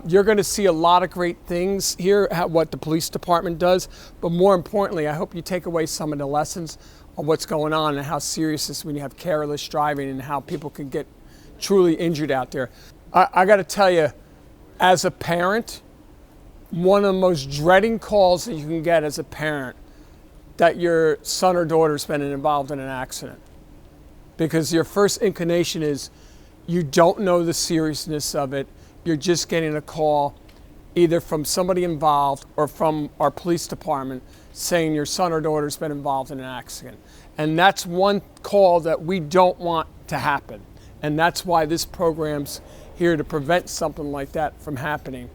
You're going to see a lot of great things here, what the police department does, but more importantly, I hope you take away some of the lessons of what's going on and how serious it is when you have careless driving and how people can get truly injured out there. I got to tell you, as a parent, one of the most dreading calls that you can get as a parent that your son or daughter's been involved in an accident. Because your first inclination is you don't know the seriousness of it. You're just getting a call either from somebody involved or from our police department saying your son or daughter's been involved in an accident. And that's one call that we don't want to happen. And that's why this program's here to prevent something like that from happening.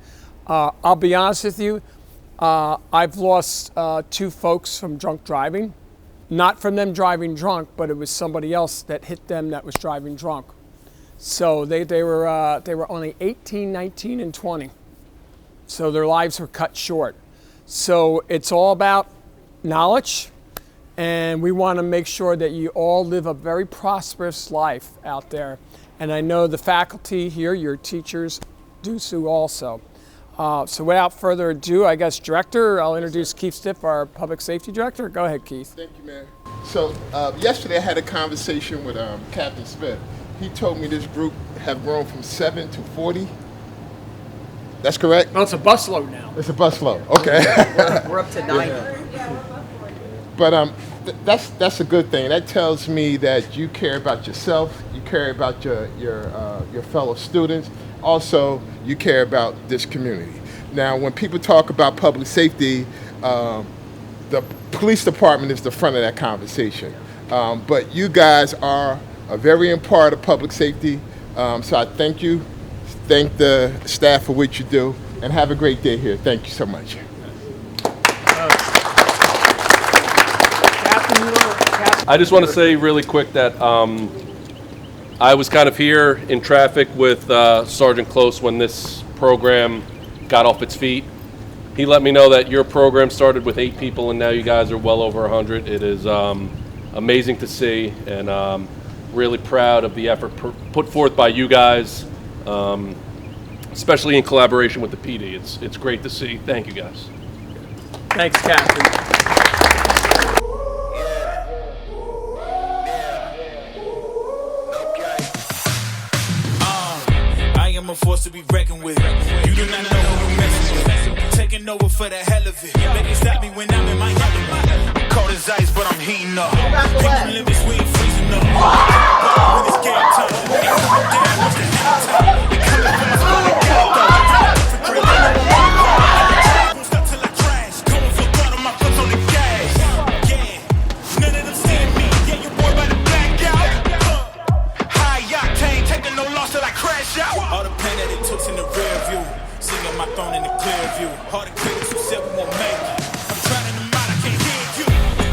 I'll be honest with you, I've lost 2 folks from drunk driving. Not from them driving drunk, but it was somebody else that hit them that was driving drunk. So they were only 18, 19, and 20. So their lives were cut short. So it's all about knowledge, and we want to make sure that you all live a very prosperous life out there. And I know the faculty here, your teachers, do so also. So without further ado, I guess, Director, I'll introduce Keith Stiff, our Public Safety Director. Go ahead, Keith. Thank you, man. So yesterday I had a conversation with Captain Smith. He told me this group have grown from 7 to 40. That's correct? Well, it's a busload now. It's a busload, okay. We're up to 90. But that's a good thing. That tells me that you care about yourself, you care about your fellow students, also you care about this community. Now, when people talk about public safety, the police department is the front of that conversation. But you guys are a very important part of public safety, so I thank you, thank the staff for what you do, and have a great day here. Thank you so much. I just want to say really quick that I was kind of here in traffic with Sergeant Close when this program got off its feet. He let me know that your program started with 8 people and now you guys are well over 100. It is amazing to see, and really proud of the effort put forth by you guys, especially in collaboration with the PD. It's great to see. Thank you, guys. Thanks, Captain. A force to be reckoned with. You do not know who you're messing with. Taking over for the hell of it. They can stop me when I'm in my element. I'm cold as ice, but I'm heating up. People limits, we ain't freezing up. When it's game time, they coming down, what's the hell time? They coming fast, but they got though. Stuck till I crash. Going for blood on my foot on the gas. Yeah, none of them seeing me. Yeah, you boy by the blackout. High octane, taking no loss till I crash out. All the pain that it took in the rear view, seeing my throne in the clear view. All the critics who said we won't make it. I'm trying them out, I can't hear you.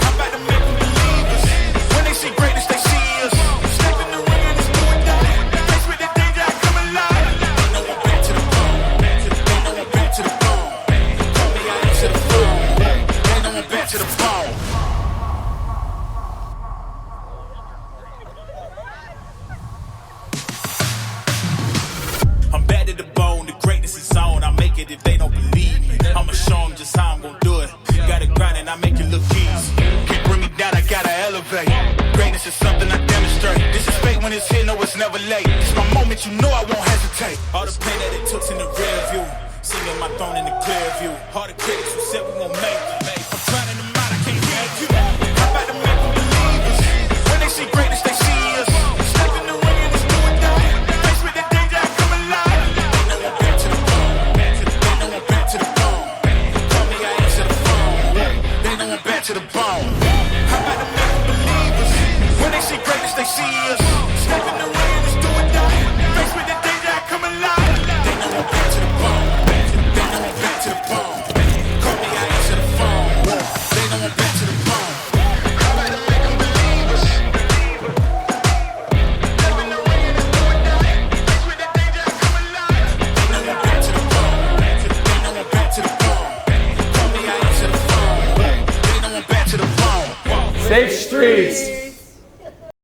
I'm about to make them believe us. When they see greatness, they see us. Stepping the ring and it's going down. Face with the danger, I come alive. They know I'm back to the bone. They know I'm back to the bone. Call me, I answer the phone. They know I'm back to the bone. I'm bad to the bone, the greatness is on. I make it if they don't believe me. I'ma show them just how I'm gonna do it. Gotta grind and I make it look easy. Can't bring me down, I gotta elevate. Greatness is something I demonstrate. This is fate when it's here, no, it's never late. It's my moment, you know I won't hesitate. All the pain that it took in the rear view, seeing my throne in the clear view. All the critics who said we won't make it.